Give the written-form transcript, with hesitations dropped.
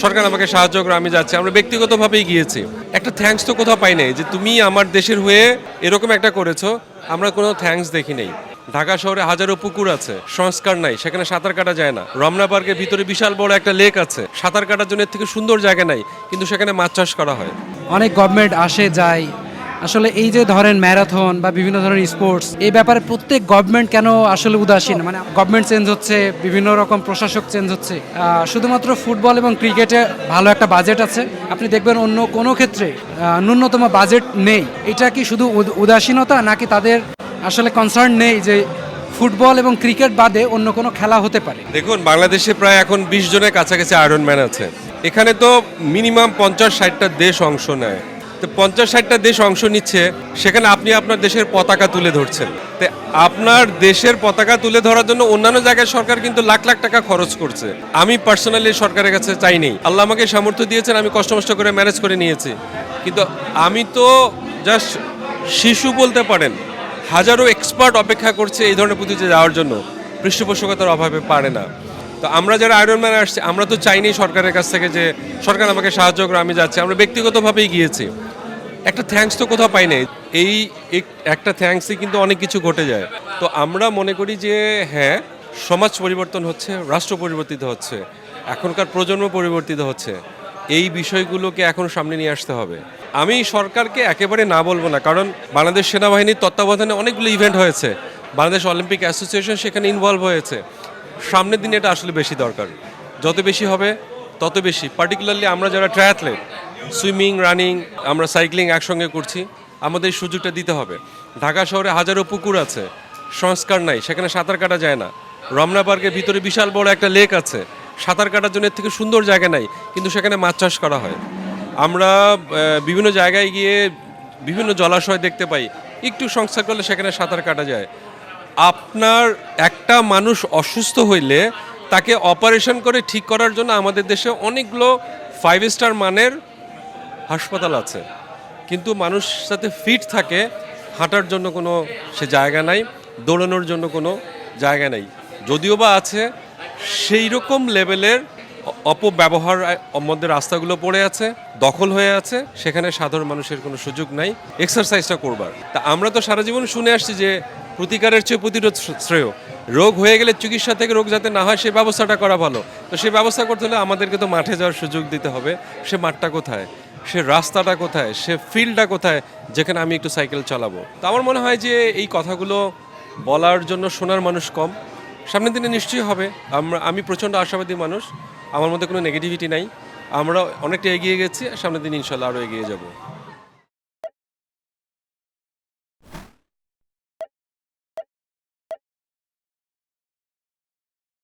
সরকার আমাকে সাহায্য করে আমি যাচ্ছি, আমরা ব্যক্তিগতভাবেই গিয়েছি। একটা থ্যাঙ্কস তো কোথাও পাই নাই যে তুমি আমার দেশের হয়ে এরকম একটা করেছো, আমরা কোনো থ্যাঙ্কস দেখি নাই। ঢাকা শহরে হাজারো পুকুর আছে, সংস্কার নাই, সেখানে সাঁতার কাটা যায় না। রমনা পার্কের ভিতরে বিশাল বড় একটা লেক আছে, সাঁতার কাটার জন্য এর থেকে সুন্দর জায়গা নাই, কিন্তু সেখানে মাছ চাষ করা হয়। অনেক গভর্নমেন্ট আসে যায়, আসলে এই যে ধরেন ম্যারাথন বা বিভিন্ন ধরনের স্পোর্টস, এই ব্যাপারে প্রত্যেক গভর্নমেন্ট কেন আসলে উদাসীন? মানে গভর্নমেন্ট চেঞ্জ হচ্ছে, বিভিন্ন রকম প্রশাসক চেঞ্জ হচ্ছে, শুধুমাত্র ফুটবল এবং ক্রিকেটে ভালো একটা বাজেট আছে, আপনি দেখবেন অন্য কোনো ক্ষেত্রে ন্যূনতম বাজেট নেই। এটা কি শুধু উদাসীনতা, নাকি তাদের আসলে কনসার্ন নেই যে ফুটবল এবং ক্রিকেট বাদে অন্য কোনো খেলা হতে পারে? দেখুন, বাংলাদেশে প্রায় এখন 20 জনের কাছাকাছি আয়রন ম্যান আছে। এখানে তো মিনিমাম 50-60টা দেশ অংশ নেয়। তো 50-60টা দেশ অংশ নিচ্ছে, সেখানে আপনি আপনার দেশের পতাকা তুলে ধরছেন। তো আপনার দেশের পতাকা তুলে ধরার জন্য অন্যান্য জায়গায় সরকার কিন্তু লাখ লাখ টাকা খরচ করছে। আমি পার্সোনালি সরকারের কাছে চাইনি, আল্লাহ আমাকে সামর্থ্য দিয়েছেন, আমি কষ্ট মষ্ট করে ম্যানেজ করে নিয়েছি। কিন্তু আমি তো জাস্ট শিশু বলতে পারেন, হাজারো এক্সপার্ট অপেক্ষা করছে এই ধরনের প্রতিযোগিতা যাওয়ার জন্য, পৃষ্ঠপোষকতার অভাবে পারে না। তো আমরা যারা আয়রন ম্যান আসছি, আমরা তো চাইনি সরকারের কাছ থেকে যে সরকার আমাকে সাহায্য করে আমি যাচ্ছি, আমরা ব্যক্তিগতভাবেই গিয়েছি। একটা থ্যাঙ্কস তো কোথাও পাই নাই। এই একটা থ্যাঙ্কসই কিন্তু অনেক কিছু ঘটে যায়। তো আমরা মনে করি যে হ্যাঁ, সমাজ পরিবর্তন হচ্ছে, রাষ্ট্র পরিবর্তিত হচ্ছে, এখনকার প্রজন্ম পরিবর্তিত হচ্ছে। এই বিষয়গুলোকে এখন সামনে নিয়ে আসতে হবে। আমি সরকারকে একেবারে না বলবো না, কারণ বাংলাদেশ সেনাবাহিনীর তত্ত্বাবধানে অনেকগুলো ইভেন্ট হয়েছে, বাংলাদেশ অলিম্পিক অ্যাসোসিয়েশন সেখানে ইনভলভ হয়েছে। সামনের দিনে এটা আসলে বেশি দরকার, যত বেশি হবে তত বেশি। পার্টিকুলারলি আমরা যারা ট্রায়াথলেট, সুইমিং, রানিং, আমরা সাইক্লিং একসঙ্গে করছি, আমাদের এই সুযোগটা দিতে হবে। ঢাকা শহরে হাজারো পুকুর আছে, সংস্কার নাই, সেখানে সাঁতার কাটা যায় না। রমনা পার্কের ভিতরে বিশাল বড় একটা লেক আছে, সাঁতার কাটার জন্য এর থেকে সুন্দর জায়গা নাই, কিন্তু সেখানে মাছ চাষ করা হয়। আমরা বিভিন্ন জায়গায় গিয়ে বিভিন্ন জলাশয় দেখতে পাই, একটু সংস্কার করলে সেখানে সাঁতার কাটা যায়। আপনার একটা মানুষ অসুস্থ হইলে তাকে অপারেশন করে ঠিক করার জন্য আমাদের দেশে অনেকগুলো 5 স্টার মানের হাসপাতাল আছে, কিন্তু মানুষ যাতে ফিট থাকে, হাঁটার জন্য কোনো সে জায়গা নাই, দৌড়ানোর জন্য কোনো জায়গা নাই। যদিও বা আছে, সেই রকম লেভেলের অপব্যবহার মধ্যে রাস্তাগুলো পড়ে আছে, দখল হয়ে আছে, সেখানে সাধারণ মানুষের কোনো সুযোগ নাই এক্সারসাইজটা করবার। তা আমরা তো সারা জীবন শুনে আসছি যে প্রতিকারের চেয়ে প্রতিরোধ শ্রেয়। রোগ হয়ে গেলে চিকিৎসা থেকে রোগ যাতে না হয় সেই ব্যবস্থাটা করা ভালো। তো সেই ব্যবস্থা করতে হলে আমাদেরকে তো মাঠে যাওয়ার সুযোগ দিতে হবে। সে মাঠটা কোথায়, সে রাস্তাটা কোথায়, সে ফিল্ডটা কোথায়, যেখানে আমি একটু সাইকেল চালাবো। তো আমার মনে হয় যে এই কথাগুলো বলার জন্য শোনার মানুষ কম, সামনের দিনে নিশ্চয়ই হবে। আমি প্রচণ্ড আশাবাদী মানুষ, আমার মধ্যে কোনো নেগেটিভিটি নাই। আমরা অনেকটা এগিয়ে গেছি, সামনের দিন ইনশাল্লাহ আরও এগিয়ে যাব।